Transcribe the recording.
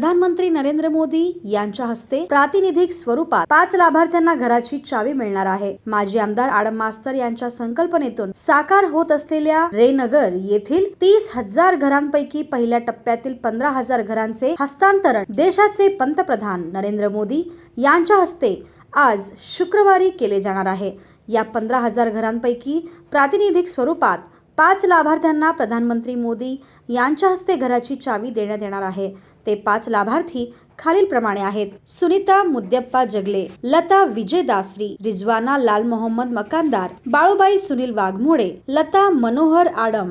प्रधानमंत्री नरेंद्र मोदी यांच्या हस्ते प्रातिनिधिक स्वरूपात 5 लाभार्थ्यांना घराची चावी मिळणार आहे। माजी आमदार आडम मास्तर यांच्या संकल्पनेतून साकार होत असलेल्या रेनगर येथील 30,000 घरांपैकी पहिल्या टप्प्यातील 15,000 घरांचे हस्तांतरण देशाचे पंतप्रधान नरेंद्र मोदी यांच्या हस्ते आज शुक्रवारी केले जाणार आहे। या 15,000 घरांपैकी प्रातिनिधिक स्वरूपात 5 लाभार्थ्यांना प्रधानमंत्री मोदी यांच्या हस्ते घराची चावी देण्यात येणार आहे। ते 5 लाभार्थी खालील प्रमाणे आहेत: सुनीता मुद्दप्पा जगले, लता विजय दासरी, रिजवाना लाल मोहम्मद मकानदार, बाळूबाई सुनील वाघमोडे, लता मनोहर आडम।